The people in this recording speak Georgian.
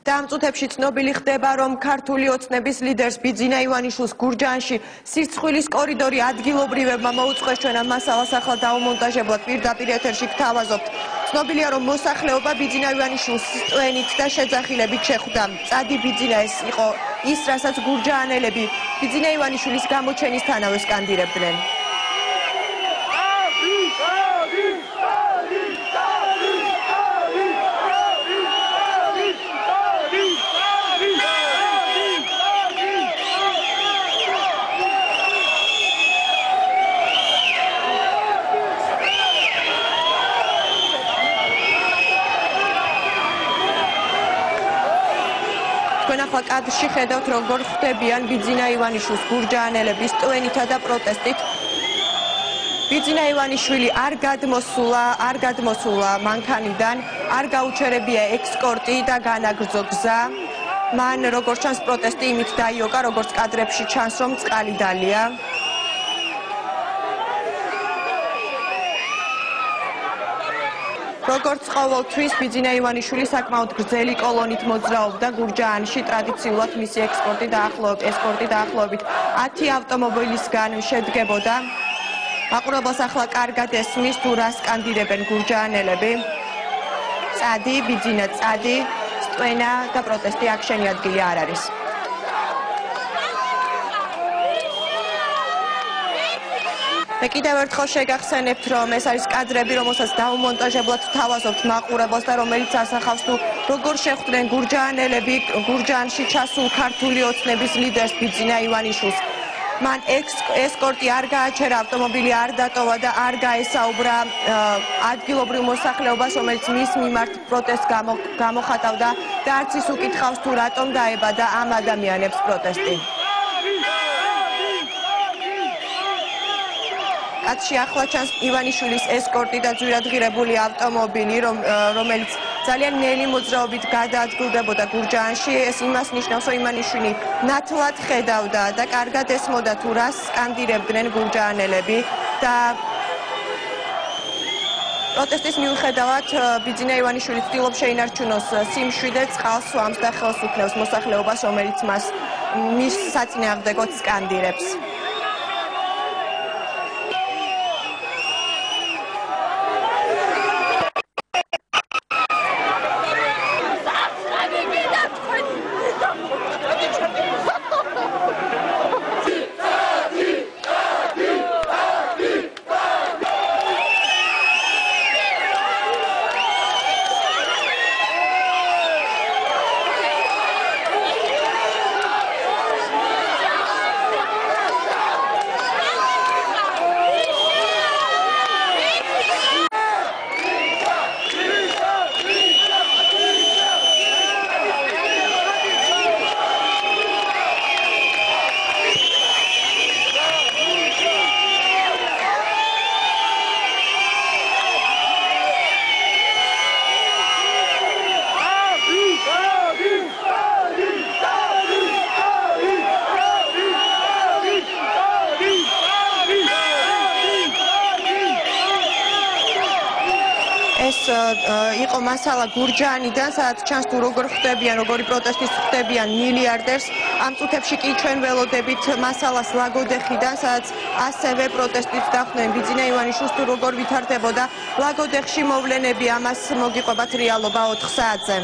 და ამ წუთებში ცნობილი ხდება, რომ ქართული ოცნების ლიდერს ბიძინა ივანიშვილს გურჯაანში სირცხვილის კორიდორი ადგილობრივებმა მოუწყეს. ჩვენ ამ მასალას ახლა დაუმონტაჟებლად პირდაპირ ეთერში გთავაზობთ. ცნობილია, რომ მოსახლეობა ბიძინა ივანიშვილს სტვენით და შეძახილებით შეხვდა. წადი ბიძინა, ეს იყო ის, რასაც გურჯაანელები ბიძინა ივანიშვილის გამოჩენისთანავე სკანდირებდნენ. თქვენ ახლა კადრში ხედავთ, როგორ ხვდებიან ბიძინა ივანიშვილს გურჯაანელები სტვენითა და პროტესტით. ბიძინა ივანიშვილი არ გადმოსულა მანქანიდან, არ გაუჩერებია ექსკორტი და განაგრძო გზა. მან, როგორც ჩანს, პროტესტი იმით დაიოკა, როგორც კადრებში ჩანს, რომ წყალი დალია. როგორც ყოველთვის, ბიძინა ივანიშვილი საკმაოდ გრძელი კოლონით მოძრაობდა გურჯაანში. ტრადიციულად მისი ესკორტი დაახლოებით 10 ავტომობილისგან შედგებოდა. მაყურებელს ახლა კარგად ესმის, თუ რა სკანდირებენ გურჯაანელები. წადი, ბიძინა, წადი, სტვენა და პროტესტი აქ შენი ადგილი არ არის. მე კიდევ ერთხელ შეგახსენებთ, რომ ეს არის კადრები, რომელსაც დაუმონტაჟებლად ვთავაზობთ მაყურებელს და რომელიც ასახავს, თუ როგორ შეხვდნენ გურჯაანელები გურჯაანში ჩასულ ქართული ოცნების ლიდერს ბიძინა ივანიშვილს. მან ესკორტი არ გააჩერა, ავტომობილი არ დატოვა და არ გაესაუბრა ადგილობრივ მოსახლეობას, რომელიც მის მიმართ პროტესტს გამოხატავდა და არც ის უკითხავს, თუ რატომ დაებადა ამ ადამიანებს პროტესტი. კადრში ახლა ჩანს ივანიშვილის ესკორტი და ძვირადღირებული ავტომობილი, რომელიც ძალიან ნელი მოძრაობით გადაადგილდებოდა გურჯაანში. ეს იმას ნიშნავს, რომ ივანიშვილი ნათლად ხედავდა და კარგად ესმოდა, თუ რას სკანდირებდნენ გურჯაანელები და პროტესტის მიუხედავად ბიძინა ივანიშვილი ცდილობს შეინარჩუნოს სიმშვიდე, წყალს სვამს და ხელს უქნევს მოსახლეობას, რომელიც მის საწინააღმდეგოდ სკანდირებს. ეს იყო მასალა გურჯაანიდან, სადაც ჩანს, თუ როგორ ხვდებიან, როგორი პროტესტის ხვდებიან მილიარდერს. ამ წუთებში კი ჩვენ ველოდებით მასალას ლაგოდეხიდან, სადაც ასევე პროტესტით დახვდნენ ბიძინა ივანიშვილს, თუ როგორ ვითარდებოდა ლაგოდეხში მოვლენები. ამას მოგიყვებათ რეალობა 4 საათზე.